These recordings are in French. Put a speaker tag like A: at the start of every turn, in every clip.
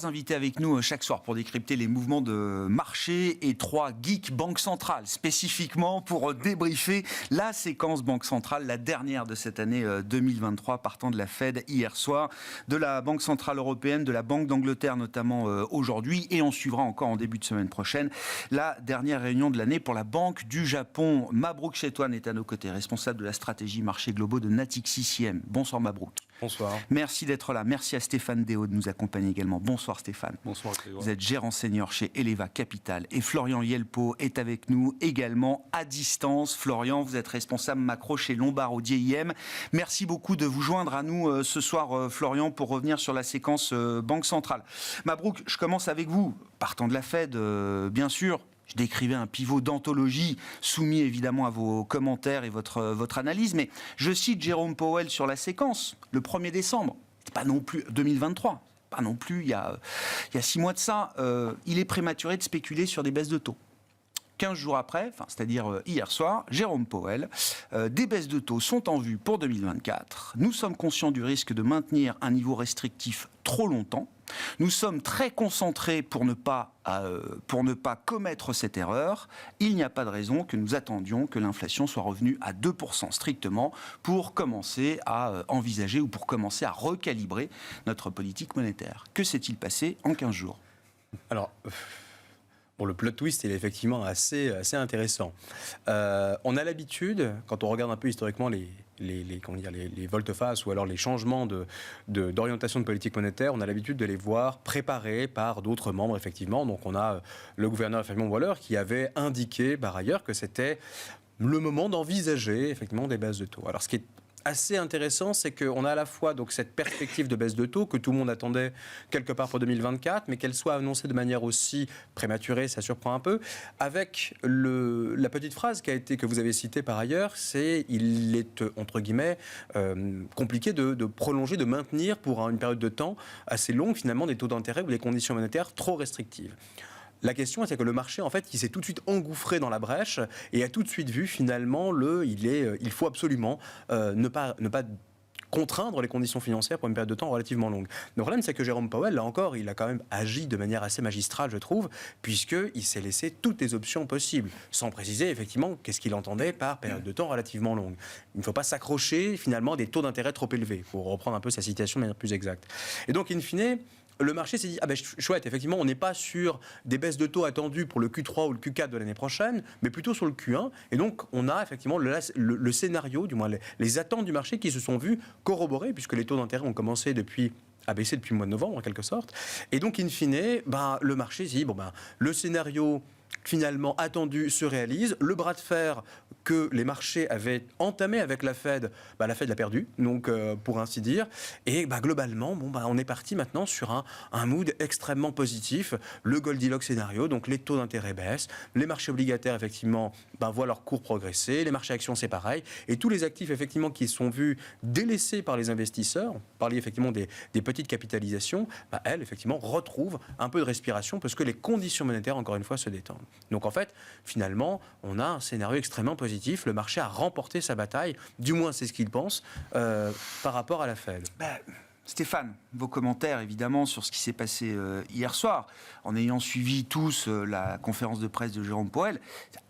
A: invités avec nous chaque soir pour décrypter les mouvements de marché et 3 geeks Banque Centrale, spécifiquement pour débriefer la séquence Banque Centrale, la dernière de cette année 2023, partant de la Fed hier soir, de la Banque Centrale Européenne, de la Banque d'Angleterre notamment aujourd'hui, et on suivra encore en début de semaine prochaine la dernière réunion de l'année pour la Banque du Japon. Mabrouk Chetouane est à nos côtés, responsable de la stratégie marché globaux de Natixis IM. Bonsoir Mabrouk.
B: Bonsoir.
A: Merci d'être là. Merci à Stéphane Déo de nous accompagner également. Bonsoir Stéphane.
B: Bonsoir Grégoire.
A: Vous êtes gérant senior chez Eleva Capital. Et Florian Yelpo est avec nous également à distance. Florian, vous êtes responsable macro chez Lombard Odier IM. Merci beaucoup de vous joindre à nous ce soir, Florian, pour revenir sur la séquence Banque Centrale. Mabrouk, je commence avec vous. Partant de la Fed, bien sûr. Je décrivais un pivot d'anthologie soumis évidemment à vos commentaires et votre analyse, mais je cite Jérôme Powell sur la séquence, le 1er décembre, c'est pas non plus 2023, pas non plus il y a 6 mois de ça, il est prématuré de spéculer sur des baisses de taux. 15 jours après, c'est-à-dire hier soir, Jérôme Powell, des baisses de taux sont en vue pour 2024. Nous sommes conscients du risque de maintenir un niveau restrictif trop longtemps. Nous sommes très concentrés pour ne pas commettre cette erreur. Il n'y a pas de raison que nous attendions que l'inflation soit revenue à 2% strictement pour commencer à envisager ou pour commencer à recalibrer notre politique monétaire. Que s'est-il passé en 15 jours ?
B: Alors, le plot twist, il est effectivement assez intéressant. On a l'habitude, quand on regarde un peu historiquement les volte-face ou alors les changements d'orientation de politique monétaire, on a l'habitude de les voir préparés par d'autres membres, effectivement. Donc, on a le gouverneur Fabien Waller qui avait indiqué, par ailleurs, que c'était le moment d'envisager, effectivement, des baisses de taux. Alors, ce qui est assez intéressant, c'est qu'on a à la fois donc cette perspective de baisse de taux que tout le monde attendait quelque part pour 2024, mais qu'elle soit annoncée de manière aussi prématurée, ça surprend un peu. Avec la petite phrase que vous avez citée par ailleurs, il est entre guillemets compliqué de prolonger, de maintenir pour une période de temps assez longue finalement des taux d'intérêt ou des conditions monétaires trop restrictives. La question, c'est que le marché, en fait, il s'est tout de suite engouffré dans la brèche et a tout de suite vu, finalement, il faut absolument ne pas contraindre les conditions financières pour une période de temps relativement longue. Le problème, c'est que Jérôme Powell, là encore, il a quand même agi de manière assez magistrale, je trouve, puisqu'il s'est laissé toutes les options possibles, sans préciser, effectivement, qu'est-ce qu'il entendait par période de temps relativement longue. Il ne faut pas s'accrocher, finalement, à des taux d'intérêt trop élevés, pour reprendre un peu sa citation de manière plus exacte. Et donc, in fine, le marché s'est dit, chouette, effectivement, on n'est pas sur des baisses de taux attendues pour le Q3 ou le Q4 de l'année prochaine, mais plutôt sur le Q1. Et donc, on a effectivement le scénario, du moins les attentes du marché qui se sont vues corroborées, puisque les taux d'intérêt ont commencé à baisser depuis le mois de novembre, en quelque sorte. Et donc, in fine, le marché s'est dit, le scénario finalement attendu se réalise. Le bras de fer que les marchés avaient entamé avec la Fed, la Fed l'a perdu, donc pour ainsi dire. Et globalement, on est parti maintenant sur un mood extrêmement positif. Le Goldilocks scénario, donc les taux d'intérêt baissent, les marchés obligataires effectivement voient leur cours progresser, les marchés actions c'est pareil, et tous les actifs effectivement qui sont vus délaissés par les investisseurs, par effectivement des petites capitalisations, elles effectivement retrouvent un peu de respiration parce que les conditions monétaires encore une fois se détendent. Donc en fait, finalement, on a un scénario extrêmement positif. Le marché a remporté sa bataille, du moins c'est ce qu'il pense, par rapport à la Fed.
A: Stéphane, vos commentaires évidemment sur ce qui s'est passé hier soir, en ayant suivi tous la conférence de presse de Jérôme Powell,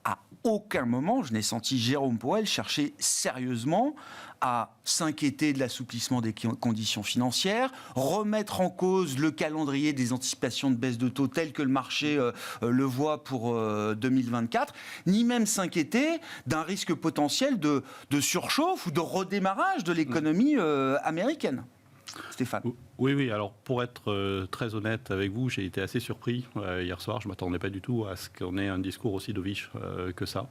A: à aucun moment je n'ai senti Jérôme Powell chercher sérieusement à s'inquiéter de l'assouplissement des conditions financières, remettre en cause le calendrier des anticipations de baisse de taux tel que le marché le voit pour 2024, ni même s'inquiéter d'un risque potentiel de surchauffe ou de redémarrage de l'économie américaine. Stéphane.
C: Oui. Alors, pour être très honnête avec vous, j'ai été assez surpris hier soir. Je ne m'attendais pas du tout à ce qu'on ait un discours aussi dovish que ça.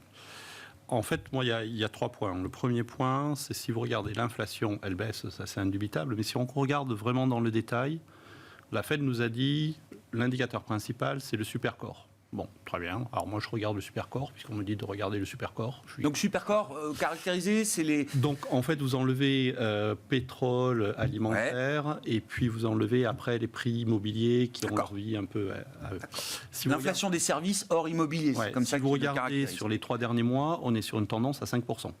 C: En fait, moi, il y a 3 points. Le premier point, c'est si vous regardez l'inflation, elle baisse, ça c'est indubitable. Mais si on regarde vraiment dans le détail, la Fed nous a dit l'indicateur principal, c'est le supercore. Bon, très bien. Alors moi, je regarde le supercore, puisqu'on me dit de regarder le supercore.
A: Donc supercore, caractérisé, c'est les...
C: Donc en fait, vous enlevez pétrole, alimentaire, et puis vous enlevez après les prix immobiliers qui ont envie un peu...
A: Si l'inflation des services hors immobilier, c'est comme ça que
C: vous regardez sur les 3 derniers mois, on est sur une tendance à 5%.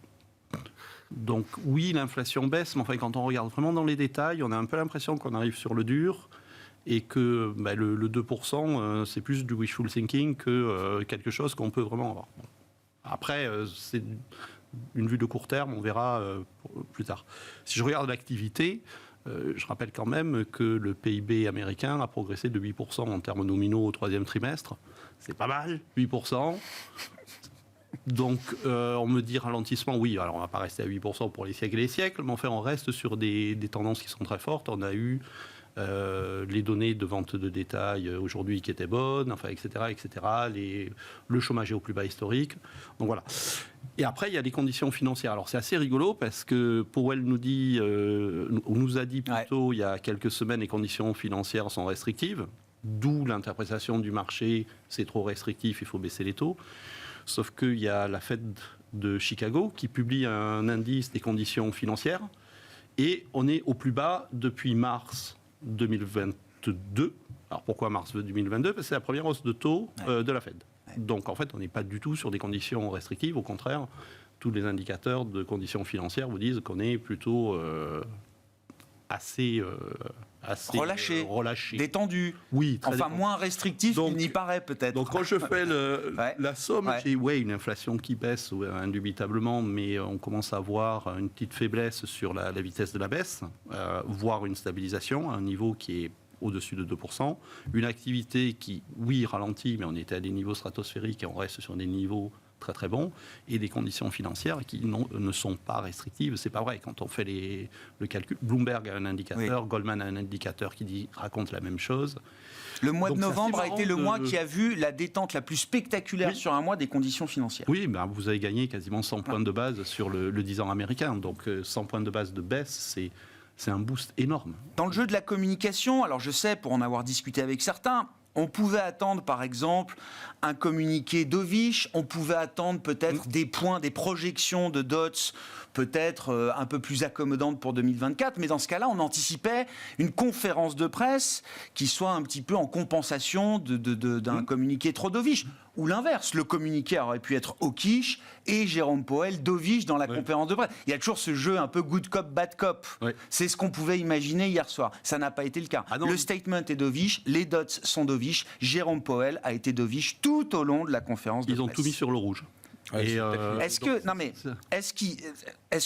C: Donc oui, l'inflation baisse, mais enfin, quand on regarde vraiment dans les détails, on a un peu l'impression qu'on arrive sur le dur, et que le 2%, c'est plus du wishful thinking que quelque chose qu'on peut vraiment avoir. Bon. Après, c'est une vue de court terme, on verra plus tard. Si je regarde l'activité, je rappelle quand même que le PIB américain a progressé de 8% en termes nominaux au troisième trimestre. C'est pas mal, 8%. Donc, on me dit ralentissement, oui, alors on ne va pas rester à 8% pour les siècles et les siècles, mais enfin, on reste sur des tendances qui sont très fortes. On a eu les données de vente de détail aujourd'hui qui étaient bonnes, enfin, etc., etc. Le chômage est au plus bas historique. Donc voilà. Et après, il y a les conditions financières. Alors, c'est assez rigolo parce que Powell nous a dit plutôt il y a quelques semaines, les conditions financières sont restrictives, d'où l'interprétation du marché, c'est trop restrictif, il faut baisser les taux. Sauf qu'il y a la Fed de Chicago qui publie un indice des conditions financières et on est au plus bas depuis mars 2022. Alors pourquoi mars 2022 ? Parce que c'est la première hausse de taux de la Fed. Donc en fait, on n'est pas du tout sur des conditions restrictives. Au contraire, tous les indicateurs de conditions financières vous disent qu'on est plutôt assez relâché,
A: détendu.
C: Oui, très détendu.
A: Moins restrictif qu'il n'y paraît peut-être.
C: Donc quand je fais la somme, j'ai une inflation qui baisse indubitablement, mais on commence à voir une petite faiblesse sur la vitesse de la baisse, voire une stabilisation à un niveau qui est au-dessus de 2%. Une activité qui, oui, ralentit, mais on était à des niveaux stratosphériques et on reste sur des niveaux très très bons, et des conditions financières qui ne sont pas restrictives. C'est pas vrai. Quand on fait le calcul, Bloomberg a un indicateur, Goldman a un indicateur qui raconte la même chose.
A: Le mois de novembre a été le mois qui a vu la détente la plus spectaculaire sur un mois des conditions financières.
C: Oui, vous avez gagné quasiment 100 points de base sur le 10 ans américain. Donc 100 points de base de baisse, c'est un boost énorme.
A: Dans le jeu de la communication, alors je sais, pour en avoir discuté avec certains, on pouvait attendre, par exemple, un communiqué Dovish, on pouvait attendre peut-être des points, des projections de Dodds, peut-être un peu plus accommodantes pour 2024, mais dans ce cas-là, on anticipait une conférence de presse qui soit un petit peu en compensation d'un communiqué trop Dovish. Ou l'inverse, le communiqué aurait pu être hawkish et Jérôme Powell dovish dans la conférence de presse. Il y a toujours ce jeu un peu good cop, bad cop. C'est ce qu'on pouvait imaginer hier soir. Ça n'a pas été le cas. Le statement est dovish, les dots sont dovish, Jérôme Powell a été dovish tout au long de la conférence de presse.
C: Ils ont tout mis sur le rouge.
A: Est-ce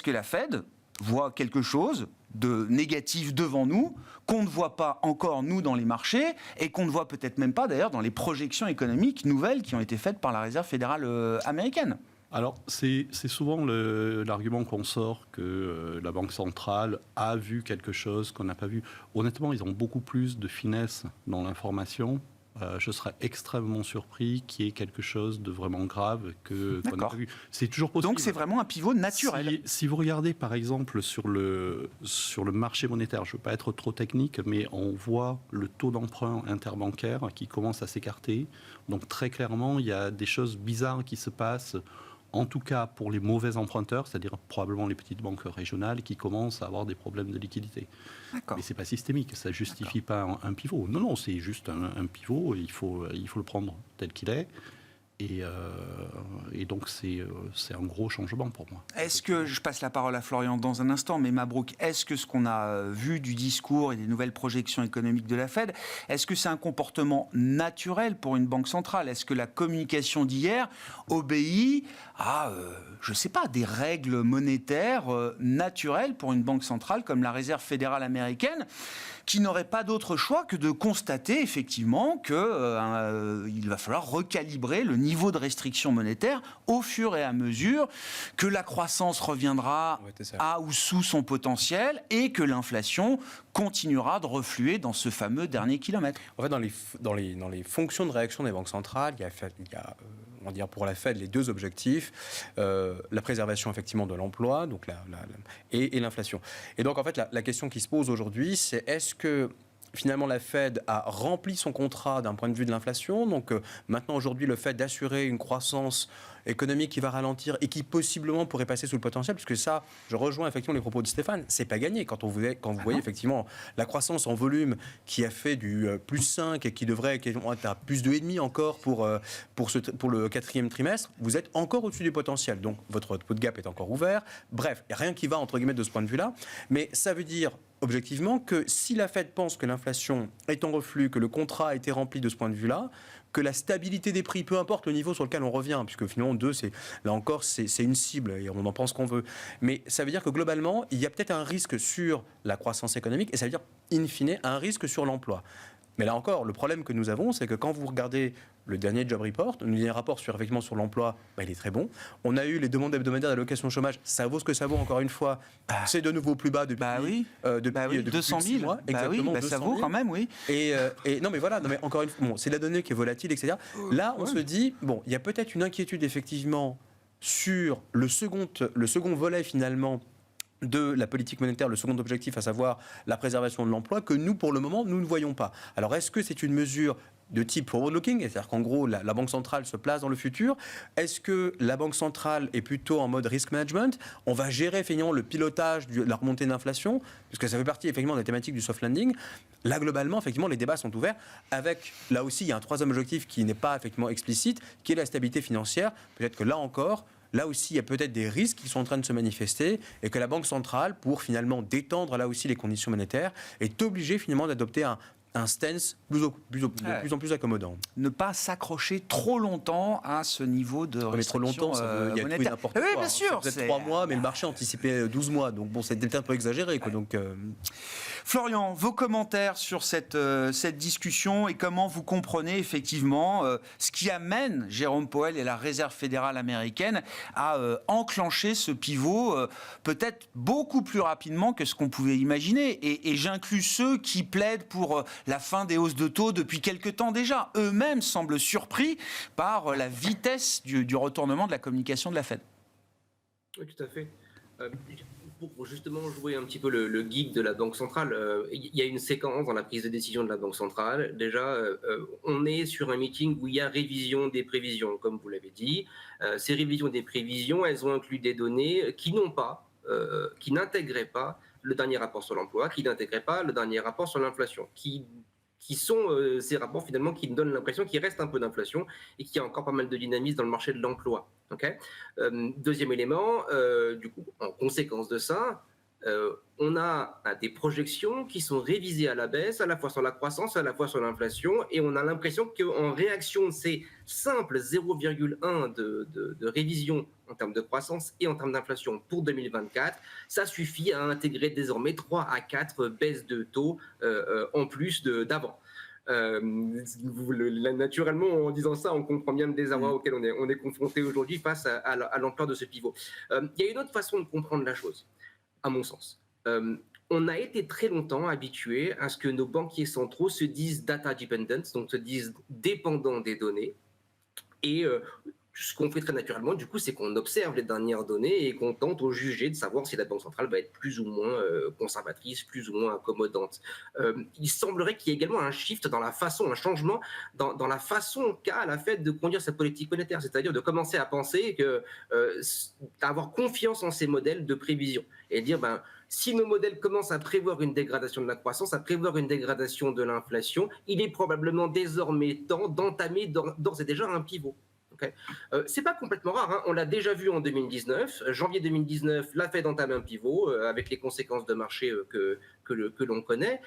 A: que la Fed voit quelque chose de négatif devant nous, qu'on ne voit pas encore, nous, dans les marchés, et qu'on ne voit peut-être même pas, d'ailleurs, dans les projections économiques nouvelles qui ont été faites par la Réserve fédérale américaine?
C: Alors, c'est souvent l'argument qu'on sort que la Banque centrale a vu quelque chose qu'on n'a pas vu. Honnêtement, ils ont beaucoup plus de finesse dans l'information. Je serais extrêmement surpris qu'il y ait quelque chose de vraiment grave qu'on n'a pas vu. C'est toujours possible.
A: Donc c'est vraiment un pivot naturel.
C: Si vous regardez par exemple sur le marché monétaire, je ne veux pas être trop technique, mais on voit le taux d'emprunt interbancaire qui commence à s'écarter. Donc très clairement, il y a des choses bizarres qui se passent. En tout cas, pour les mauvais emprunteurs, c'est-à-dire probablement les petites banques régionales qui commencent à avoir des problèmes de liquidité. Mais ce n'est pas systémique, ça ne justifie pas un pivot. Non, c'est juste un pivot, il faut le prendre tel qu'il est. Et donc, c'est un gros changement pour moi.
A: Est-ce que, je passe la parole à Florian dans un instant, mais Mabrouk, est-ce que ce qu'on a vu du discours et des nouvelles projections économiques de la Fed, est-ce que c'est un comportement naturel pour une banque centrale? Est-ce que la communication d'hier obéit à, je ne sais pas, des règles monétaires naturelles pour une banque centrale comme la Réserve fédérale américaine, qui n'aurait pas d'autre choix que de constater effectivement qu'il va falloir recalibrer le niveau de restriction monétaire au fur et à mesure que la croissance reviendra à ou sous son potentiel et que l'inflation continuera de refluer dans ce fameux dernier kilomètre.
B: En fait, dans les fonctions de réaction des banques centrales, il y a on va dire pour la Fed les deux objectifs, la préservation effectivement de l'emploi donc et l'inflation. Et donc en fait la question qui se pose aujourd'hui, c'est est-ce que finalement la Fed a rempli son contrat d'un point de vue de l'inflation, donc maintenant aujourd'hui le fait d'assurer une croissance économique qui va ralentir et qui possiblement pourrait passer sous le potentiel, puisque ça, je rejoins effectivement les propos de Stéphane, c'est pas gagné quand vous voyez effectivement la croissance en volume qui a fait du plus 5 et qui devrait être à plus 2,5 encore pour le quatrième trimestre, vous êtes encore au-dessus du potentiel, donc votre pot de gap est encore ouvert. Bref, il n'y a rien qui va entre guillemets de ce point de vue-là, mais ça veut dire objectivement que si la Fed pense que l'inflation est en reflux, que le contrat a été rempli de ce point de vue-là, que la stabilité des prix, peu importe le niveau sur lequel on revient, puisque finalement 2, là encore, c'est une cible et on en pense qu'on veut. Mais ça veut dire que globalement, il y a peut-être un risque sur la croissance économique et ça veut dire, in fine, un risque sur l'emploi. Mais là encore, le problème que nous avons, c'est que quand vous regardez le dernier job report, le dernier rapport effectivement sur l'emploi, il est très bon. On a eu les demandes hebdomadaires d'allocation chômage, ça vaut ce que ça vaut encore une fois. C'est de nouveau plus bas depuis, depuis
A: 200 000
B: 6 mois. Exactement, 200
A: ça
B: 000.
A: vaut quand même, oui.
B: Et non mais voilà, non, mais encore une fois, bon, c'est la donnée qui est volatile, etc. Là, on se dit, bon, il y a peut-être une inquiétude effectivement sur le second volet finalement de la politique monétaire, le second objectif, à savoir la préservation de l'emploi, que nous, pour le moment, nous ne voyons pas. Alors, est-ce que c'est une mesure de type forward-looking, c'est-à-dire qu'en gros, la Banque centrale se place dans le futur? Est-ce que la Banque centrale est plutôt en mode risk management? On va gérer finalement le pilotage de la remontée de l'inflation, puisque ça fait partie effectivement des thématiques du soft landing. Là, globalement, effectivement, les débats sont ouverts avec, là aussi, il y a un troisième objectif qui n'est pas effectivement explicite, qui est la stabilité financière. Peut-être que là encore, là aussi, il y a peut-être des risques qui sont en train de se manifester et que la Banque centrale, pour finalement détendre là aussi les conditions monétaires, est obligée finalement d'adopter un stance de plus en plus accommodant.
A: Ne pas s'accrocher trop longtemps à ce niveau de restriction
B: mais trop longtemps, il y a tout et n'importe quoi.
A: Oui, bien sûr.
B: C'est peut-être 3 mois, mais le marché anticipait 12 mois. Donc bon, c'est peut-être un peu exagéré, quoi. Donc,
A: Florian, vos commentaires sur cette discussion et comment vous comprenez effectivement ce qui amène Jérôme Powell et la Réserve fédérale américaine à enclencher ce pivot peut-être beaucoup plus rapidement que ce qu'on pouvait imaginer. Et j'inclus ceux qui plaident pour la fin des hausses de taux depuis quelque temps déjà. Eux-mêmes semblent surpris par la vitesse du retournement de la communication de la Fed.
D: Oui, tout à fait. Pour justement jouer un petit peu le geek de la Banque centrale, il y a une séquence dans la prise de décision de la Banque centrale. Déjà, on est sur un meeting où il y a révision des prévisions, comme vous l'avez dit. Ces révisions des prévisions, elles ont inclus des données qui n'intégraient pas le dernier rapport sur l'emploi, qui n'intégraient pas le dernier rapport sur l'inflation, qui sont ces rapports finalement qui donnent l'impression qu'il reste un peu d'inflation et qu'il y a encore pas mal de dynamisme dans le marché de l'emploi. Okay, deuxième élément, du coup, en conséquence de ça, on a des projections qui sont révisées à la baisse, à la fois sur la croissance, à la fois sur l'inflation, et on a l'impression qu'en réaction de ces simples 0,1 de révision en termes de croissance et en termes d'inflation pour 2024, ça suffit à intégrer désormais 3 à 4 baisses de taux en plus d'avant. Naturellement, en disant ça, on comprend bien le désarroi auquel on est confronté aujourd'hui face à l'ampleur de ce pivot. Il y a une autre façon de comprendre la chose, à mon sens. On a été très longtemps habitués à ce que nos banquiers centraux se disent data dependent, donc se disent dépendants des données. Et ce qu'on fait très naturellement, du coup, c'est qu'on observe les dernières données et qu'on tente au jugé de savoir si la Banque centrale va être plus ou moins conservatrice, plus ou moins accommodante. Il semblerait qu'il y ait également un shift dans la façon, un changement dans la façon qu'a la Fed de conduire sa politique monétaire, c'est-à-dire de commencer à penser avoir confiance en ces modèles de prévision et dire, si nos modèles commencent à prévoir une dégradation de la croissance, à prévoir une dégradation de l'inflation, il est probablement désormais temps d'entamer d'ores et déjà un pivot. Okay. C'est pas complètement rare, hein. On l'a déjà vu en 2019, janvier 2019, la Fed entame un pivot avec les conséquences de marché que l'on connaît,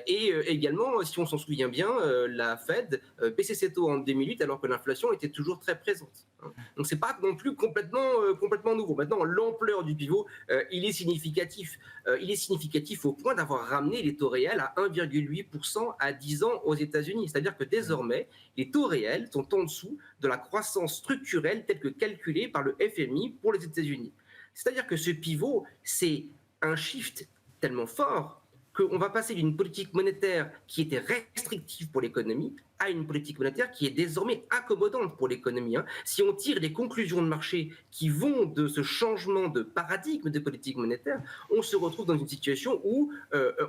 D: et également, si on s'en souvient bien, la Fed baissait ses taux en 2008 alors que l'inflation était toujours très présente. Hein. Donc c'est pas non plus complètement nouveau. Maintenant, l'ampleur du pivot, il est significatif. Il est significatif au point d'avoir ramené les taux réels à 1,8% à 10 ans aux États-Unis. C'est-à-dire que désormais, les taux réels sont en dessous de la croissance structurelle telle que calculée par le FMI pour les États-Unis. C'est-à-dire que ce pivot, c'est un shift tellement fort qu'on va passer d'une politique monétaire qui était restrictive pour l'économie à une politique monétaire qui est désormais accommodante pour l'économie. Hein. Si on tire les conclusions de marché qui vont de ce changement de paradigme de politique monétaire, on se retrouve dans une situation où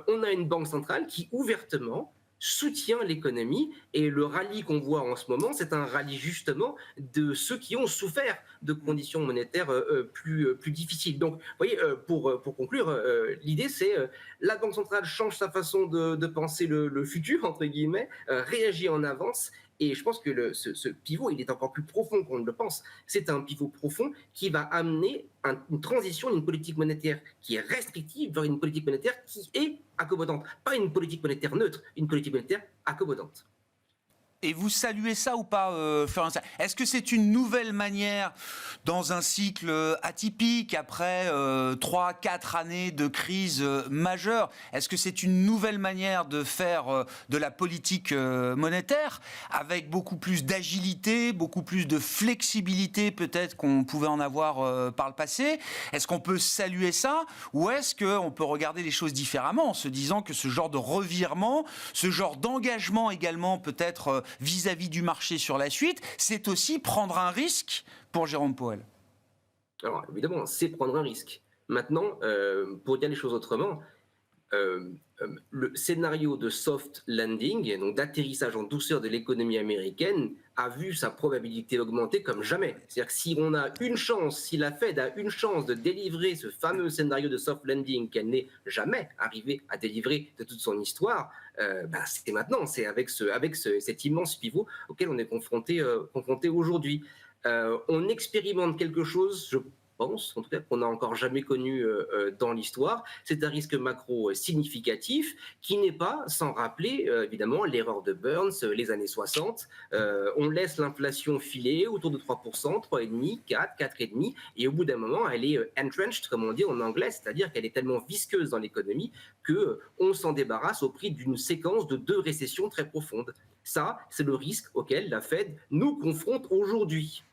D: on a une banque centrale qui ouvertement soutient l'économie, et le rallye qu'on voit en ce moment, c'est un rallye justement de ceux qui ont souffert de conditions monétaires plus difficiles. Donc, vous voyez, pour conclure, l'idée c'est la Banque centrale change sa façon de penser le futur, entre guillemets, réagit en avance Et je pense que ce pivot, il est encore plus profond qu'on ne le pense. C'est un pivot profond qui va amener une transition d'une politique monétaire qui est restrictive vers une politique monétaire qui est accommodante. Pas une politique monétaire neutre, une politique monétaire accommodante.
A: Et vous saluez ça ou pas, Florian? Est-ce que c'est une nouvelle manière, dans un cycle atypique, après 3-4 années de crise majeure, est-ce que c'est une nouvelle manière de faire de la politique monétaire, avec beaucoup plus d'agilité, beaucoup plus de flexibilité peut-être qu'on pouvait en avoir par le passé? Est-ce qu'on peut saluer ça, ou est-ce qu'on peut regarder les choses différemment, en se disant que ce genre de revirement, ce genre d'engagement également peut-être vis-à-vis du marché sur la suite, c'est aussi prendre un risque pour Jérôme Powell?
D: Alors évidemment, c'est prendre un risque. Maintenant, pour dire les choses autrement, le scénario de soft landing, donc d'atterrissage en douceur de l'économie américaine, a vu sa probabilité augmenter comme jamais. C'est-à-dire que si on a une chance, si la Fed a une chance de délivrer ce fameux scénario de soft landing qu'elle n'est jamais arrivée à délivrer de toute son histoire, c'est maintenant, c'est avec cet immense pivot auquel on est confronté aujourd'hui. On expérimente quelque chose, je pense, en tout cas qu'on n'a encore jamais connu dans l'histoire. C'est un risque macro significatif qui n'est pas sans rappeler évidemment l'erreur de Burns, les années 60. On laisse l'inflation filer autour de 3%, 3,5%, 4%, 4,5%, et au bout d'un moment, elle est entrenched, comme on dit en anglais, c'est-à-dire qu'elle est tellement visqueuse dans l'économie qu'on s'en débarrasse au prix d'une séquence de 2 récessions très profondes. Ça, c'est le risque auquel la Fed nous confronte aujourd'hui.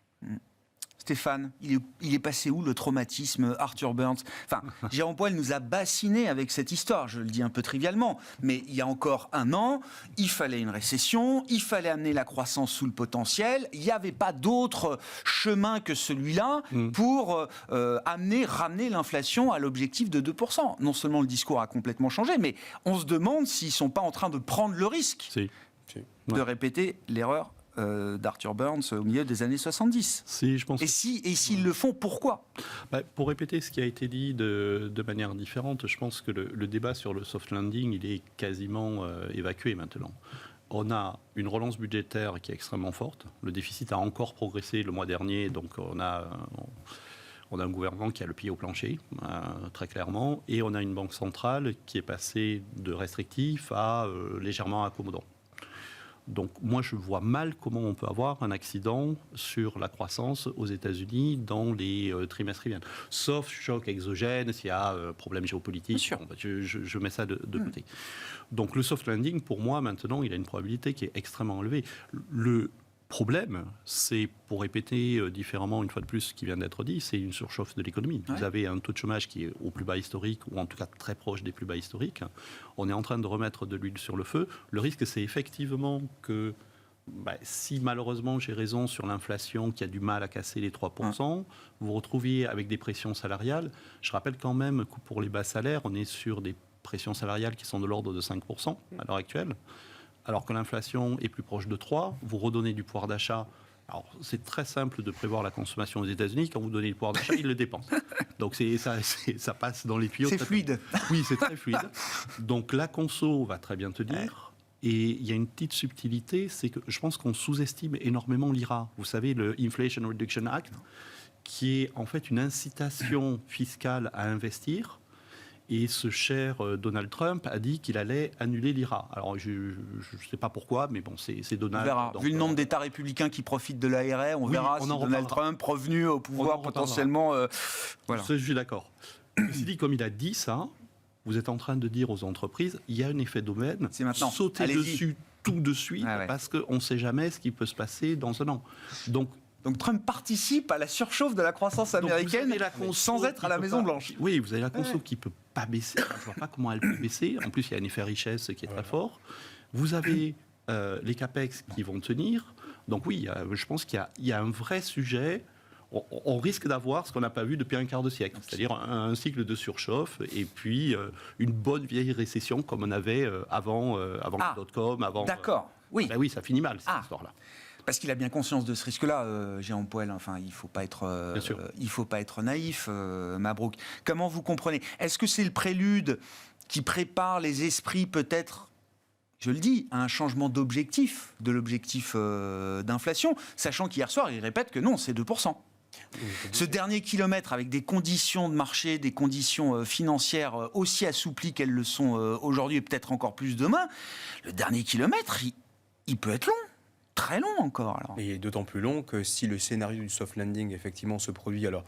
A: Stéphane, il est passé où le traumatisme Arthur Burns? Enfin, Jérôme Powell nous a bassinés avec cette histoire, je le dis un peu trivialement, mais il y a encore un an, il fallait une récession, il fallait amener la croissance sous le potentiel, il n'y avait pas d'autre chemin que celui-là pour ramener l'inflation à l'objectif de 2%. Non seulement le discours a complètement changé, mais on se demande s'ils ne sont pas en train de prendre le risque de répéter l'erreur d'Arthur Burns au milieu des années 70.
C: Je pense.
A: Et s'ils le font, pourquoi?
C: Pour répéter ce qui a été dit de manière différente, je pense que le débat sur le soft landing, il est quasiment évacué maintenant. On a une relance budgétaire qui est extrêmement forte. Le déficit a encore progressé le mois dernier, donc on a un gouvernement qui a le pied au plancher, très clairement, et on a une banque centrale qui est passée de restrictif à légèrement accommodant. Donc moi, je vois mal comment on peut avoir un accident sur la croissance aux États-Unis dans les trimestres qui viennent. Sauf choc exogène, s'il y a problème géopolitique. Bon, je mets ça de côté. Donc le soft landing, pour moi, maintenant, il a une probabilité qui est extrêmement élevée. Le problème, c'est, pour répéter différemment une fois de plus ce qui vient d'être dit, c'est une surchauffe de l'économie. Ouais. Vous avez un taux de chômage qui est au plus bas historique, ou en tout cas très proche des plus bas historiques. On est en train de remettre de l'huile sur le feu. Le risque, c'est effectivement que si malheureusement j'ai raison sur l'inflation qui a du mal à casser les 3%, vous vous retrouviez avec des pressions salariales. Je rappelle quand même que pour les bas salaires, on est sur des pressions salariales qui sont de l'ordre de 5% à l'heure actuelle. Alors que l'inflation est plus proche de 3, vous redonnez du pouvoir d'achat. Alors, c'est très simple de prévoir la consommation aux États-Unis. Quand vous donnez le pouvoir d'achat, ils le dépensent. Donc, ça passe dans les tuyaux.
A: C'est fluide.
C: Oui, c'est très fluide. Donc, la conso va très bien tenir. Et il y a une petite subtilité, c'est que je pense qu'on sous-estime énormément l'IRA. Vous savez, le Inflation Reduction Act, qui est en fait une incitation fiscale à investir. Et ce cher Donald Trump a dit qu'il allait annuler l'IRA. Alors, je ne sais pas pourquoi, mais bon, c'est Donald.
A: On verra.
C: Donc,
A: vu le nombre d'États républicains qui profitent de l'ARR, on verra si Donald Trump, revenu au pouvoir potentiellement...
C: voilà. Je suis d'accord. Ceci dit, comme il a dit ça, vous êtes en train de dire aux entreprises, il y a un effet domaine, sautez dessus tout de suite, parce qu'on ne sait jamais ce qui peut se passer dans un an. Donc
A: Trump participe à la surchauffe de la croissance américaine sans être à la Maison-Blanche.
C: Oui, vous avez la conso qui ne peut pas baisser. Je ne vois pas comment elle peut baisser. En plus, il y a un effet richesse qui est très fort. Vous avez les CAPEX qui vont tenir. Donc oui, je pense qu'il y a un vrai sujet. On risque d'avoir ce qu'on n'a pas vu depuis un quart de siècle. C'est-à-dire un cycle de surchauffe et puis une bonne vieille récession comme on avait avant le dot-com.
A: D'accord, oui.
C: Oui, ça finit mal, cette histoire-là.
A: Parce qu'il a bien conscience de ce risque-là, Jérôme Powell. Enfin, il ne faut pas être naïf, Mabrouk. Comment vous comprenez? Est-ce que c'est le prélude qui prépare les esprits peut-être, je le dis, à un changement d'objectif, de l'objectif d'inflation, sachant qu'hier soir, il répète que non, c'est 2%. Ce dernier kilomètre, avec des conditions de marché, des conditions financières aussi assouplies qu'elles le sont aujourd'hui et peut-être encore plus demain, le dernier kilomètre, il peut être long. Très long encore. Alors.
B: Et d'autant plus long que si le scénario du soft landing effectivement se produit, alors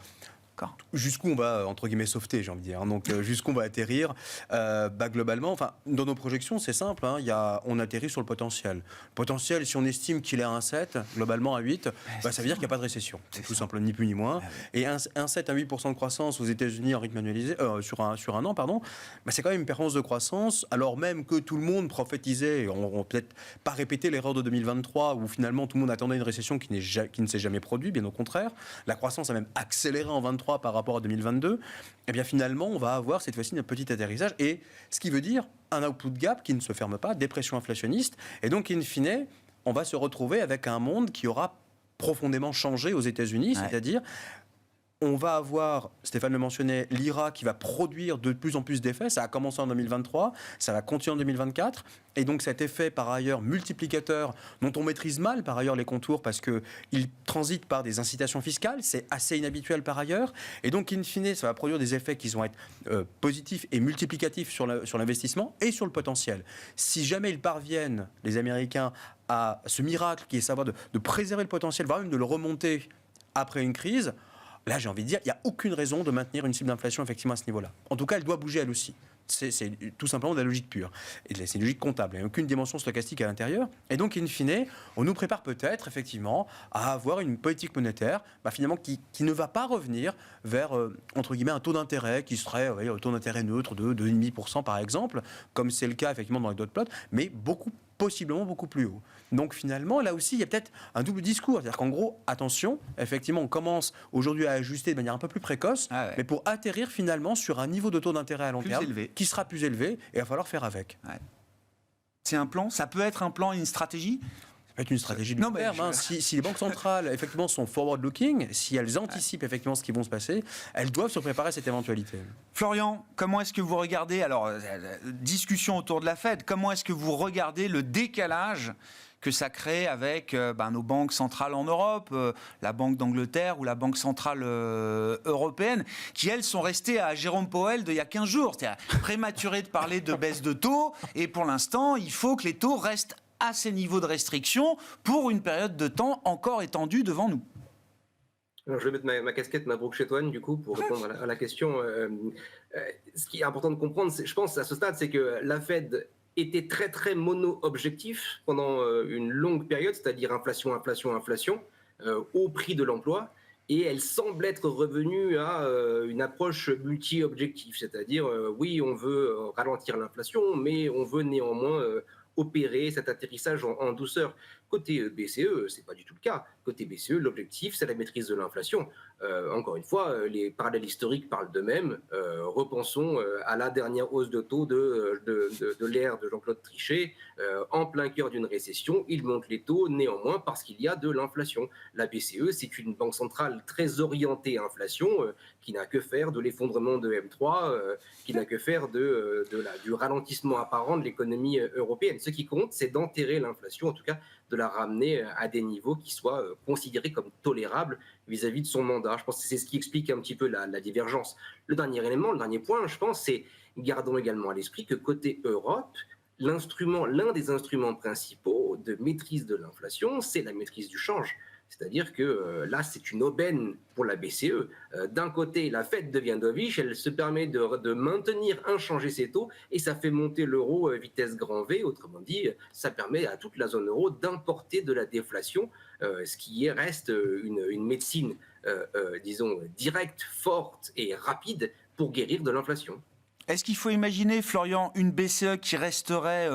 A: D'accord.
B: Jusqu'où on va, entre guillemets, softer, j'ai envie de dire. Hein. Donc, jusqu'où on va atterrir globalement, enfin, dans nos projections, c'est simple. Hein, on atterrit sur le potentiel. Le potentiel, si on estime qu'il est à 1,7, globalement à 8, ça veut dire qu'il n'y a pas de récession. C'est tout simple, ni plus ni moins. Et 1,7 à 8% de croissance aux États-Unis en rythme annualisé, sur un an, c'est quand même une performance de croissance, alors même que tout le monde prophétisait, on peut-être pas répéter l'erreur de 2023, où finalement tout le monde attendait une récession qui ne s'est jamais produite, bien au contraire. La croissance a même accéléré en 2023 par rapport à 2022, et bien finalement, on va avoir cette fois-ci un petit atterrissage, et ce qui veut dire un output gap qui ne se ferme pas, dépression inflationniste, et donc, in fine, on va se retrouver avec un monde qui aura profondément changé aux États-Unis, c'est-à-dire on va avoir, Stéphane le mentionnait, l'IRA qui va produire de plus en plus d'effets. Ça a commencé en 2023, ça va continuer en 2024. Et donc cet effet, par ailleurs, multiplicateur, dont on maîtrise mal, par ailleurs, les contours, parce qu'il transite par des incitations fiscales. C'est assez inhabituel, par ailleurs. Et donc, in fine, ça va produire des effets qui vont être positifs et multiplicatifs sur l'investissement et sur le potentiel. Si jamais ils parviennent, les Américains, à ce miracle qui est savoir de préserver le potentiel, voire même de le remonter après une crise, là, j'ai envie de dire, il n'y a aucune raison de maintenir une cible d'inflation effectivement à ce niveau-là. En tout cas, elle doit bouger elle aussi. C'est tout simplement de la logique pure. Et c'est une logique comptable. Il n'y a aucune dimension stochastique à l'intérieur. Et donc, in fine, on nous prépare peut-être effectivement à avoir une politique monétaire finalement qui ne va pas revenir vers, entre guillemets, un taux d'intérêt qui serait un taux d'intérêt neutre de 2,5% par exemple, comme c'est le cas effectivement dans les dot plots, mais possiblement beaucoup plus haut. Donc finalement, là aussi, il y a peut-être un double discours. C'est-à-dire qu'en gros, attention, effectivement, on commence aujourd'hui à ajuster de manière un peu plus précoce, mais pour atterrir finalement sur un niveau de taux d'intérêt à long terme qui sera plus élevé, et il va falloir faire avec.
A: Ouais. C'est un plan ? Ça peut être un plan, une stratégie ?
B: Ça peut être une stratégie de long terme. Si les banques centrales, effectivement, sont forward-looking, si elles anticipent effectivement ce qui va se passer, elles doivent se préparer à cette éventualité.
A: Florian, comment est-ce que vous regardez, alors, discussion autour de la Fed, comment est-ce que vous regardez le décalage que ça crée avec nos banques centrales en Europe, la Banque d'Angleterre ou la Banque centrale européenne, qui, elles, sont restées à Jérôme Powell d'il y a 15 jours. C'est-à-dire prématuré de parler de baisse de taux, et pour l'instant, il faut que les taux restent à ces niveaux de restriction pour une période de temps encore étendue devant nous.
D: Alors, je vais mettre ma casquette, ma broque chez Toine, du coup, pour répondre à la question. Ce qui est important de comprendre, je pense, à ce stade, c'est que la Fed était très, très mono-objectif pendant une longue période, c'est-à-dire inflation, au prix de l'emploi. Et elle semble être revenue à une approche multi-objectif, c'est-à-dire, oui, on veut ralentir l'inflation, mais on veut néanmoins opérer cet atterrissage en douceur. Côté BCE, ce n'est pas du tout le cas. Côté BCE, l'objectif, c'est la maîtrise de l'inflation. Encore une fois, les parallèles historiques parlent d'eux-mêmes. Repensons à la dernière hausse de taux de l'ère de Jean-Claude Trichet. En plein cœur d'une récession, il monte les taux néanmoins parce qu'il y a de l'inflation. La BCE, c'est une banque centrale très orientée inflation, qui n'a que faire de l'effondrement de M3, qui n'a que faire du ralentissement apparent de l'économie européenne. Ce qui compte, c'est d'enterrer l'inflation, en tout cas de la ramener à des niveaux qui soient considérés comme tolérables vis-à-vis de son mandat. Je pense que c'est ce qui explique un petit peu la divergence. Le dernier élément, le dernier point, je pense, c'est, gardons également à l'esprit que côté Europe, l'un des instruments principaux de maîtrise de l'inflation, c'est la maîtrise du change. C'est-à-dire que là, c'est une aubaine pour la BCE. D'un côté, la Fed devient dovish, elle se permet de maintenir inchangés ses taux et ça fait monter l'euro vitesse grand V. Autrement dit, ça permet à toute la zone euro d'importer de la déflation, ce qui reste une médecine, disons, directe, forte et rapide pour guérir de l'inflation.
A: Est-ce qu'il faut imaginer, Florian, une BCE qui resterait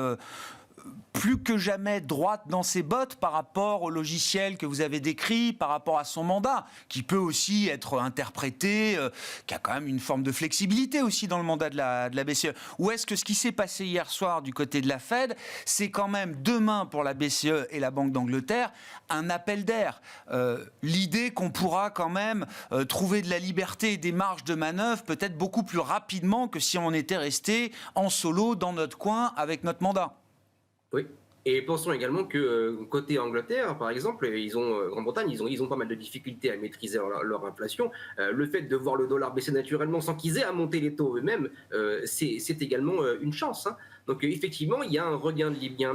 A: plus que jamais droite dans ses bottes par rapport au logiciel que vous avez décrit, par rapport à son mandat, qui peut aussi être interprété, qui a quand même une forme de flexibilité aussi dans le mandat de la BCE? Ou est-ce que ce qui s'est passé hier soir du côté de la Fed, c'est quand même demain pour la BCE et la Banque d'Angleterre un appel d'air, l'idée qu'on pourra quand même trouver de la liberté et des marges de manœuvre peut-être beaucoup plus rapidement que si on était resté en solo dans notre coin avec notre mandat?
D: Oui. Et pensons également que côté Angleterre, par exemple, Grande-Bretagne, ils ont pas mal de difficultés à maîtriser leur inflation. Le fait de voir le dollar baisser naturellement sans qu'ils aient à monter les taux eux-mêmes, c'est également une chance. Hein. Donc effectivement, il y a un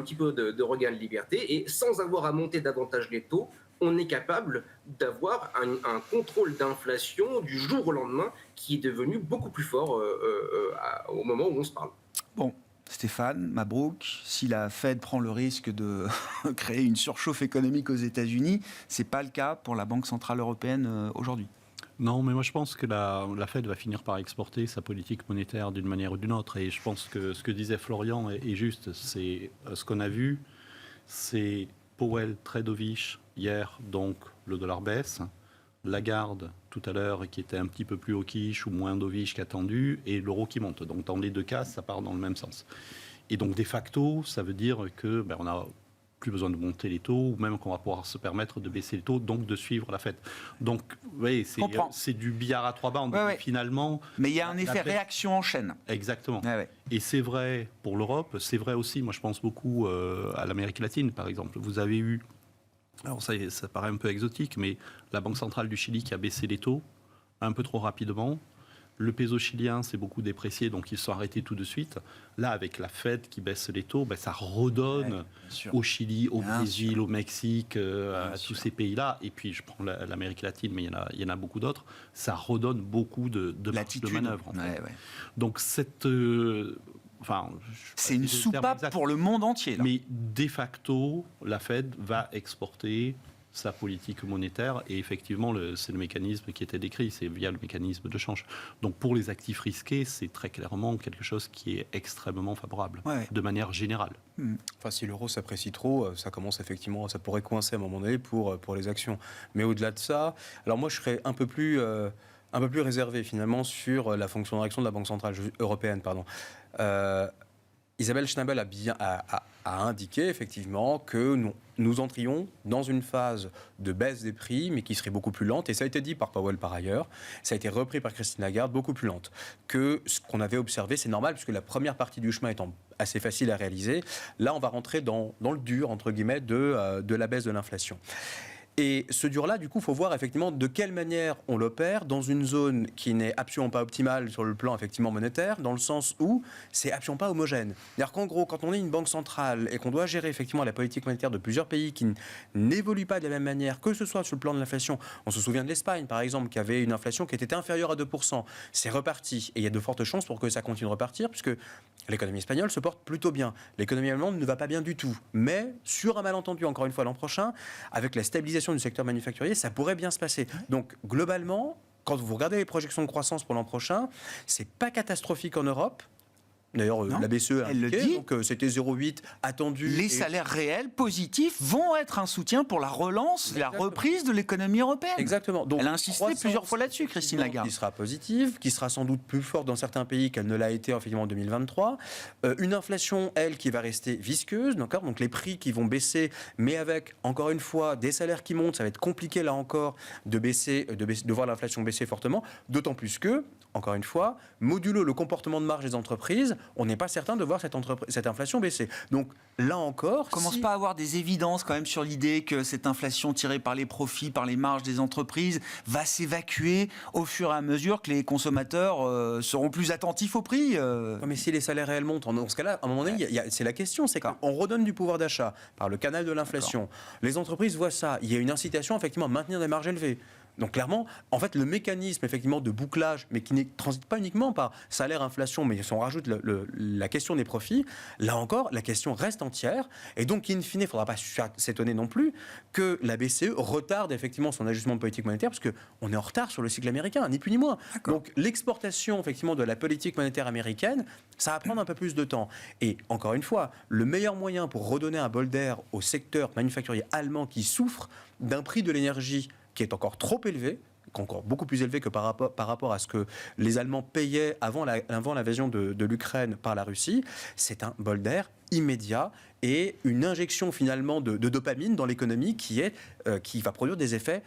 D: petit peu de regain de liberté, et sans avoir à monter davantage les taux, on est capable d'avoir un contrôle d'inflation du jour au lendemain qui est devenu beaucoup plus fort au moment où on se parle.
A: Bon, Stéphane, Mabrouk, si la Fed prend le risque de créer une surchauffe économique aux États-Unis, c'est pas le cas pour la Banque centrale européenne aujourd'hui.
C: Non, mais moi je pense que la Fed va finir par exporter sa politique monétaire d'une manière ou d'une autre. Et je pense que ce que disait Florian est juste. C'est ce qu'on a vu, c'est Powell très dovish hier, donc le dollar baisse. Lagarde tout à l'heure qui était un petit peu plus hawkish ou moins dovish qu'attendu, et l'euro qui monte. Donc dans les deux cas, ça part dans le même sens. Et donc de facto, ça veut dire que on n'a plus besoin de monter les taux, ou même qu'on va pouvoir se permettre de baisser les taux, donc de suivre la Fed. Donc oui, c'est du billard à trois bandes,
A: ouais.
C: Finalement.
A: Mais il y a un effet réaction en chaîne.
C: Exactement.
A: Ouais.
C: Et c'est vrai pour l'Europe, c'est vrai aussi, moi je pense beaucoup à l'Amérique latine par exemple. Vous avez eu, alors ça paraît un peu exotique, mais la Banque centrale du Chili qui a baissé les taux un peu trop rapidement. Le peso chilien s'est beaucoup déprécié, donc ils se sont arrêtés tout de suite. Là, avec la Fed qui baisse les taux, ça redonne au Chili, au Brésil, au Mexique, à tous ces pays-là. Et puis, je prends l'Amérique latine, mais il y en a beaucoup d'autres. Ça redonne beaucoup de manœuvre. En fait. Donc, c'est
A: une soupape pour le monde entier. Là.
C: Mais de facto, la Fed va exporter sa politique monétaire, et effectivement c'est le mécanisme qui était décrit, c'est via le mécanisme de change. Donc pour les actifs risqués, c'est très clairement quelque chose qui est extrêmement favorable, de manière générale.
B: Enfin, si l'euro s'apprécie trop, ça commence effectivement, ça pourrait coincer à un moment donné pour les actions. Mais au-delà de ça, alors moi je serais un peu plus réservé finalement sur la fonction de réaction de la Banque centrale européenne, Isabelle Schnabel a indiqué effectivement que nous entrions dans une phase de baisse des prix, mais qui serait beaucoup plus lente. Et ça a été dit par Powell par ailleurs. Ça a été repris par Christine Lagarde, beaucoup plus lente que ce qu'on avait observé. C'est normal, puisque la première partie du chemin étant assez facile à réaliser. Là, on va rentrer dans le dur, entre guillemets, de la baisse de l'inflation. Et ce dur-là, du coup, il faut voir effectivement de quelle manière on l'opère dans une zone qui n'est absolument pas optimale sur le plan effectivement monétaire, dans le sens où c'est absolument pas homogène. C'est-à-dire qu'en gros, quand on est une banque centrale et qu'on doit gérer effectivement la politique monétaire de plusieurs pays qui n'évoluent pas de la même manière, que ce soit sur le plan de l'inflation, on se souvient de l'Espagne par exemple, qui avait une inflation qui était inférieure à 2%. C'est reparti, et il y a de fortes chances pour que ça continue de repartir, puisque l'économie espagnole se porte plutôt bien. L'économie allemande ne va pas bien du tout. Mais sur un malentendu, encore une fois l'an prochain, avec la stabilisation du secteur manufacturier, ça pourrait bien se passer. Donc globalement, quand vous regardez les projections de croissance pour l'an prochain, c'est pas catastrophique en Europe. D'ailleurs, la BCE a indiqué, donc c'était 0,8 attendu.
A: Les salaires réels positifs vont être un soutien pour la relance, la reprise de l'économie européenne.
B: Exactement. Donc,
A: elle a insisté plusieurs fois là-dessus, Christine Lagarde.
B: Qui sera positive, qui sera sans doute plus forte dans certains pays qu'elle ne l'a été effectivement en 2023. Une inflation, elle, qui va rester visqueuse, d'accord, donc les prix qui vont baisser, mais avec, encore une fois, des salaires qui montent, ça va être compliqué là encore de voir l'inflation baisser fortement, d'autant plus que, encore une fois, modulo le comportement de marge des entreprises, on n'est pas certain de voir cette inflation baisser. Donc là encore...
A: On commence pas à avoir des évidences quand même sur l'idée que cette inflation tirée par les profits, par les marges des entreprises, va s'évacuer au fur et à mesure que les consommateurs seront plus attentifs au prix.
B: Mais si les salaires réels montent, dans ce cas-là, à un moment donné, c'est la question, c'est qu'on redonne du pouvoir d'achat par le canal de l'inflation. Les entreprises voient ça, il y a une incitation effectivement à maintenir des marges élevées. Donc clairement, en fait, le mécanisme effectivement de bouclage, mais qui ne transite pas uniquement par salaire, inflation, mais si on rajoute la question des profits, là encore, la question reste entière. Et donc, in fine, il ne faudra pas s'étonner non plus que la BCE retarde effectivement son ajustement de politique monétaire, parce qu'on est en retard sur le cycle américain, ni plus ni moins. Donc l'exportation effectivement de la politique monétaire américaine, ça va prendre un peu plus de temps. Et encore une fois, le meilleur moyen pour redonner un bol d'air au secteur manufacturier allemand qui souffre d'un prix de l'énergie qui est encore trop élevé, encore beaucoup plus élevé que par rapport à ce que les Allemands payaient avant l'invasion de l'Ukraine par la Russie, c'est un bol d'air immédiat et une injection finalement de dopamine dans l'économie qui va produire des effets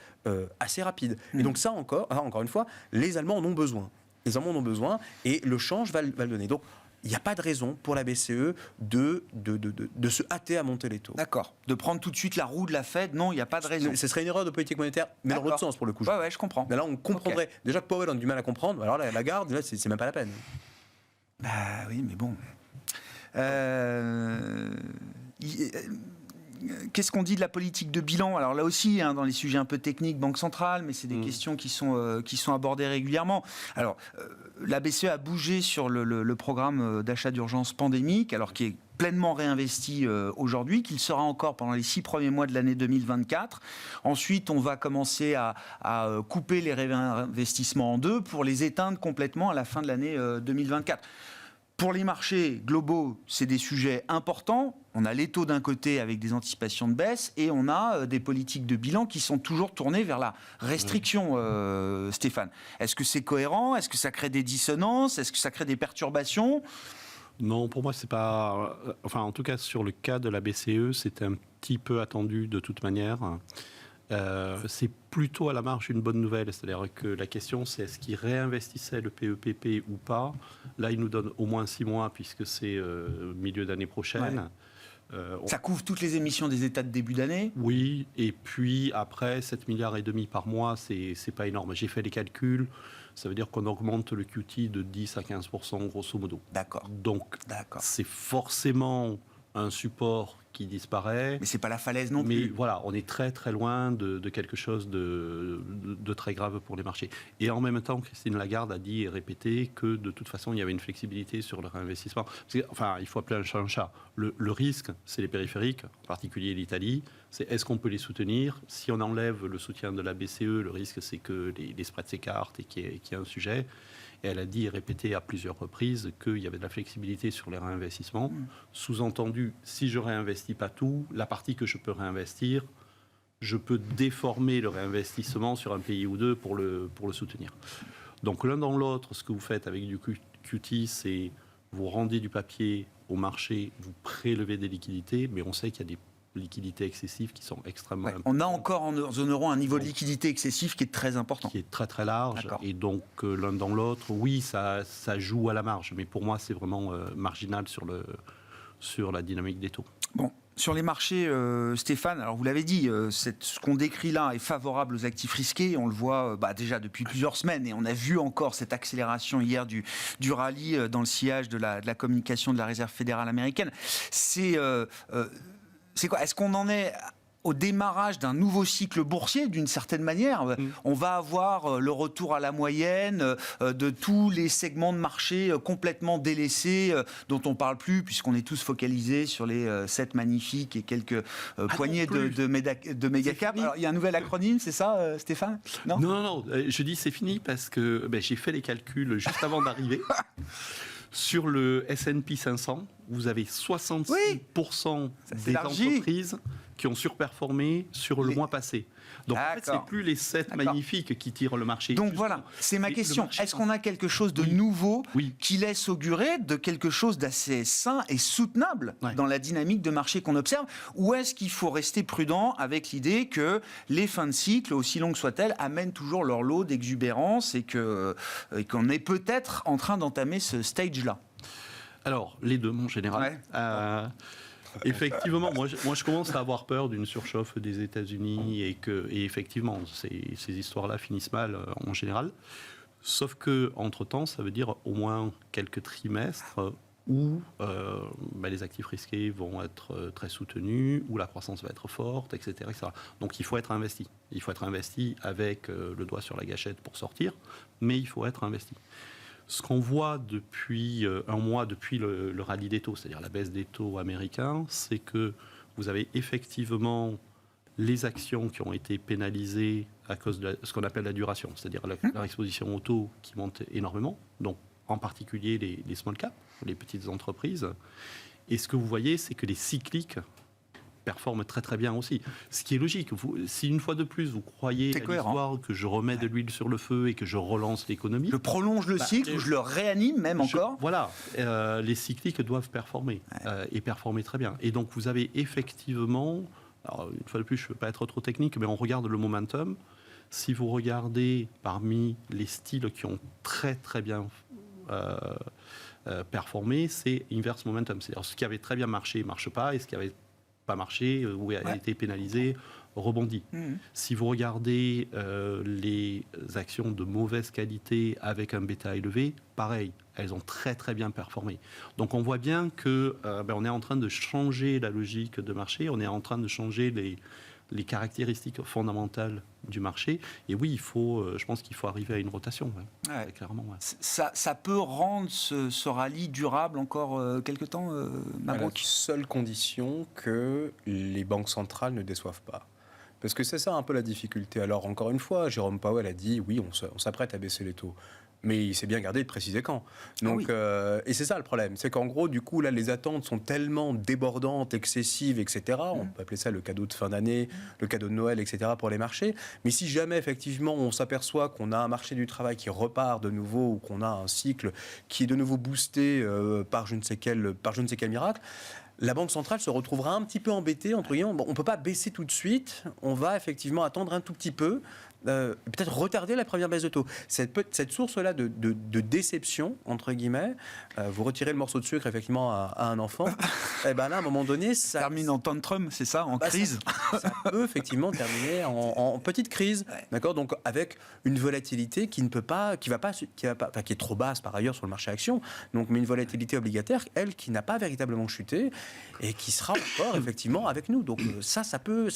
B: assez rapides. Et donc ça encore une fois, les Allemands en ont besoin. Les Allemands en ont besoin et le change va le donner. Donc il n'y a pas de raison pour la BCE de se hâter à monter les taux.
A: D'accord. De prendre tout de suite la roue de la Fed, non, il n'y a pas de raison.
B: Ce serait une erreur de politique monétaire, mais dans l'autre sens pour le coup.
A: Ouais, je comprends.
B: Mais là, on comprendrait. Okay. Déjà que Powell a du mal à comprendre, alors la Lagarde, là, c'est même pas la peine.
A: Bah oui, mais bon. Qu'est-ce qu'on dit de la politique de bilan? Alors là aussi, dans les sujets un peu techniques, Banque centrale, mais c'est des questions qui sont abordées régulièrement. Alors, la BCE a bougé sur le programme d'achat d'urgence pandémique, alors qui est pleinement réinvesti aujourd'hui, qu'il sera encore pendant les 6 premiers mois de l'année 2024. Ensuite, on va commencer à couper les réinvestissements en deux pour les éteindre complètement à la fin de l'année 2024. Pour les marchés globaux, c'est des sujets importants. On a les taux d'un côté avec des anticipations de baisse et on a des politiques de bilan qui sont toujours tournées vers la restriction, Stéphane. Est-ce que c'est cohérent? Est-ce que ça crée des dissonances? Est-ce que ça crée des perturbations?
C: Non, pour moi, c'est pas... Enfin, en tout cas, sur le cas de la BCE, c'était un petit peu attendu de toute manière. C'est plutôt à la marge une bonne nouvelle, c'est-à-dire que la question c'est est-ce qu'ils réinvestissaient le PEPP ou pas. Là, ils nous donnent au moins 6 mois puisque c'est milieu d'année prochaine.
A: Ça couvre toutes les émissions des États de début d'année?
C: Oui, et puis après 7,5 milliards par mois, c'est pas énorme. J'ai fait les calculs, ça veut dire qu'on augmente le QT de 10 à 15% grosso modo.
A: D'accord.
C: Donc c'est forcément un support qui disparaît.
A: Mais c'est pas la falaise non plus.
C: Mais voilà, on est très très loin de quelque chose de très grave pour les marchés. Et en même temps, Christine Lagarde a dit et répété que de toute façon, il y avait une flexibilité sur le réinvestissement. Enfin, il faut appeler un chat un chat. Le risque, c'est les périphériques, en particulier l'Italie. C'est est-ce qu'on peut les soutenir? Si on enlève le soutien de la BCE, le risque, c'est que les spreads s'écartent et qu'il y ait un sujet. Et elle a dit et répété à plusieurs reprises qu'il y avait de la flexibilité sur les réinvestissements. Sous-entendu, si je réinvestis pas tout, la partie que je peux réinvestir, je peux déformer le réinvestissement sur un pays ou deux pour le soutenir. Donc l'un dans l'autre, ce que vous faites avec du QT, c'est vous rendez du papier au marché, vous prélevez des liquidités, mais on sait qu'il y a des liquidités excessives qui sont extrêmement importantes.
A: On a encore en zone euro un niveau de liquidité excessif qui est très important.
C: Qui est très très large. Et donc l'un dans l'autre, oui, ça joue à la marge. Mais pour moi, c'est vraiment marginal sur la dynamique des taux.
A: Bon. Sur les marchés, Stéphane, alors vous l'avez dit, ce qu'on décrit là est favorable aux actifs risqués. On le voit déjà depuis plusieurs semaines et on a vu encore cette accélération hier du rallye dans le sillage de la communication de la Réserve fédérale américaine. C'est quoi? Est-ce qu'on en est au démarrage d'un nouveau cycle boursier d'une certaine manière? On va avoir le retour à la moyenne de tous les segments de marché complètement délaissés dont on ne parle plus puisqu'on est tous focalisés sur les 7 magnifiques et quelques poignées de méga cap. Alors, il y a un nouvel acronyme, c'est ça, Stéphane?
C: Non, je dis c'est fini parce que j'ai fait les calculs juste avant d'arriver. Sur le S&P 500, vous avez 66% des entreprises qui ont surperformé sur le mois passé. Donc en fait, c'est plus les 7 magnifiques qui tirent le marché.
A: Donc voilà, c'est ma question. Est-ce qu'on a quelque chose de nouveau qui laisse augurer de quelque chose d'assez sain et soutenable dans la dynamique de marché qu'on observe? Ou est-ce qu'il faut rester prudent avec l'idée que les fins de cycle, aussi longues soient-elles, amènent toujours leur lot d'exubérance et qu'on est peut-être en train d'entamer ce stage-là?
C: Alors, les deux, mon général. Effectivement, moi je commence à avoir peur d'une surchauffe des États-Unis et effectivement, ces histoires-là finissent mal en général. Sauf que entre-temps, ça veut dire au moins quelques trimestres où les actifs risqués vont être très soutenus, où la croissance va être forte, etc., etc. Donc il faut être investi. Il faut être investi avec le doigt sur la gâchette pour sortir, mais il faut être investi. Ce qu'on voit depuis un mois, depuis le rallye des taux, c'est-à-dire la baisse des taux américains, c'est que vous avez effectivement les actions qui ont été pénalisées à cause de ce qu'on appelle la duration, c'est-à-dire leur exposition aux taux qui monte énormément, donc en particulier les small caps, les petites entreprises. Et ce que vous voyez, c'est que les cycliques performe très très bien aussi. Ce qui est logique. Si une fois de plus vous croyez à l'histoire que je remets de l'huile sur le feu et que je relance l'économie...
A: Je prolonge le cycle, ou je le réanime même encore.
C: Voilà. Les cycliques doivent performer et performer très bien. Et donc vous avez effectivement... Alors une fois de plus, je ne veux pas être trop technique, mais on regarde le momentum. Si vous regardez parmi les styles qui ont très très bien performer, c'est inverse momentum. C'est-à-dire ce qui avait très bien marché ne marche pas, et ce qui n'avait pas marché ou a été pénalisé rebondit. Si vous regardez les actions de mauvaise qualité avec un bêta élevé, pareil, elles ont très très bien performé. Donc on voit bien que on est en train de changer la logique de marché, on est en train de changer les caractéristiques fondamentales du marché. Et oui, je pense qu'il faut arriver à une rotation, clairement. Ouais.
A: Ça peut rendre ce rallye durable encore quelques temps, Mabrouk ?
B: À la seule condition que les banques centrales ne déçoivent pas. Parce que c'est ça un peu la difficulté. Alors encore une fois, Jérôme Powell a dit oui, on s'apprête à baisser les taux. Mais il s'est bien gardé de préciser quand. Donc, et c'est ça le problème, c'est qu'en gros, du coup, là, les attentes sont tellement débordantes, excessives, etc. On peut appeler ça le cadeau de fin d'année, le cadeau de Noël, etc. pour les marchés. Mais si jamais, effectivement, on s'aperçoit qu'on a un marché du travail qui repart de nouveau, ou qu'on a un cycle qui est de nouveau boosté par je ne sais quel miracle, la Banque centrale se retrouvera un petit peu embêtée, entre guillemets. Bon, on ne peut pas baisser tout de suite, on va effectivement attendre un tout petit peu, peut-être retarder la première baisse de taux. Cette source-là de déception, entre guillemets, vous retirez le morceau de sucre effectivement à un enfant, et ben là, à un moment donné, ça
A: termine en tantrum, c'est ça, en crise.
B: Ça peut effectivement terminer en petite crise, d'accord. Donc avec une volatilité qui est trop basse par ailleurs sur le marché action. Donc mais une volatilité obligataire, elle, qui n'a pas véritablement chuté et qui sera encore effectivement avec nous. Donc ça peut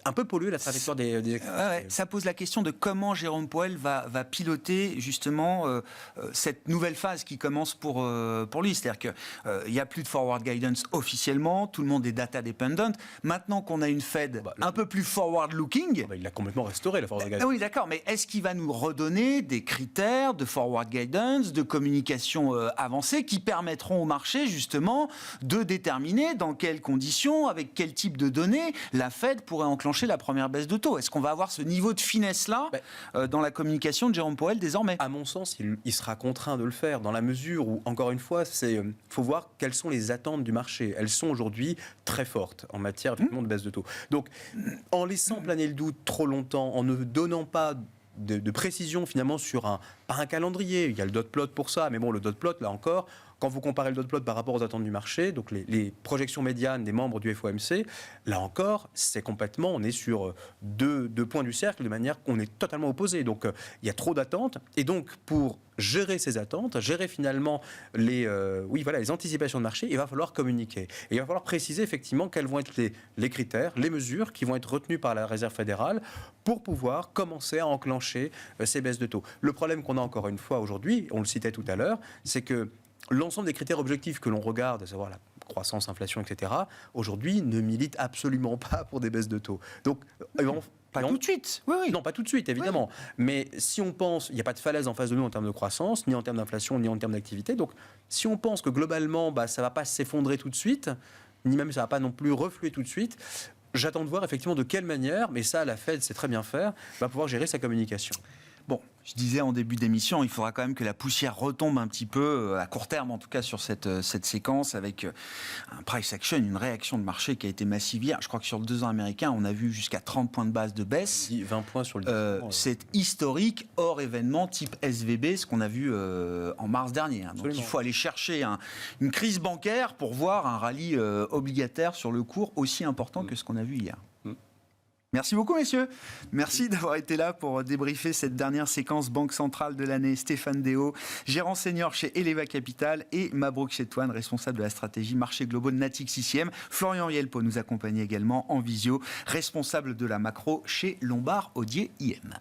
B: un peu polluer la trajectoire des
A: ça pose la question de comment Jérôme Powell va piloter justement cette nouvelle phase qui commence pour lui. C'est-à-dire qu'il n'y a plus de forward guidance officiellement, tout le monde est data dependent. Maintenant qu'on a une Fed un peu plus forward looking...
B: il a complètement restauré la forward guidance.
A: Oui, d'accord, mais est-ce qu'il va nous redonner des critères de forward guidance, de communication avancée qui permettront au marché justement de déterminer dans quelles conditions, avec quel type de données la Fed pourrait enclencher la première baisse de taux? Est-ce qu'on va avoir ce niveau de finesse-là dans la communication de Jérôme Powell désormais?
B: À mon sens, il sera contraint de le faire dans la mesure où, encore une fois, il faut voir quelles sont les attentes du marché. Elles sont aujourd'hui très fortes en matière effectivement de baisse de taux. Donc, en laissant planer le doute trop longtemps, en ne donnant pas de précision finalement sur pas un calendrier, il y a le dot plot pour ça, mais bon, le dot plot, là encore, quand vous comparez le dot plot par rapport aux attentes du marché, donc les projections médianes des membres du FOMC, là encore, on est sur deux points du cercle de manière qu'on est totalement opposés. Donc, il y a trop d'attentes. Et donc, pour gérer ces attentes, gérer finalement les anticipations de marché, il va falloir communiquer. Et il va falloir préciser effectivement quels vont être les critères, les mesures qui vont être retenues par la Réserve fédérale pour pouvoir commencer à enclencher ces baisses de taux. Le problème qu'on a encore une fois aujourd'hui, on le citait tout à l'heure, c'est que l'ensemble des critères objectifs que l'on regarde, à savoir la croissance, inflation, etc., aujourd'hui ne militent absolument pas pour des baisses de taux. Donc,
A: pas tout de suite. Oui.
B: Non, pas tout de suite, évidemment. Oui. Mais si on pense, il n'y a pas de falaise en face de nous en termes de croissance, ni en termes d'inflation, ni en termes d'activité. Donc, si on pense que globalement, ça ne va pas s'effondrer tout de suite, ni même ça ne va pas non plus refluer tout de suite, j'attends de voir effectivement de quelle manière, mais ça, la Fed sait très bien faire, va pouvoir gérer sa communication.
A: Bon, je disais en début d'émission, il faudra quand même que la poussière retombe un petit peu, à court terme en tout cas, sur cette séquence, avec un price action, une réaction de marché qui a été massive hier. Je crois que sur le 2 ans américain, on a vu jusqu'à 30 points de base de baisse.
B: 20 points sur le 10
A: c'est historique, hors événement type SVB, ce qu'on a vu en mars dernier. Donc il faut aller chercher une crise bancaire pour voir un rallye obligataire sur le cours aussi important que ce qu'on a vu hier. Merci beaucoup, messieurs. Merci d'avoir été là pour débriefer cette dernière séquence Banque Centrale de l'année. Stéphane Déo, gérant senior chez Eleva Capital, et Mabrouk Chetouane, responsable de la stratégie marché globaux de Natixis IM. Florian Yelpo nous accompagne également en visio, responsable de la macro chez Lombard Odier IM.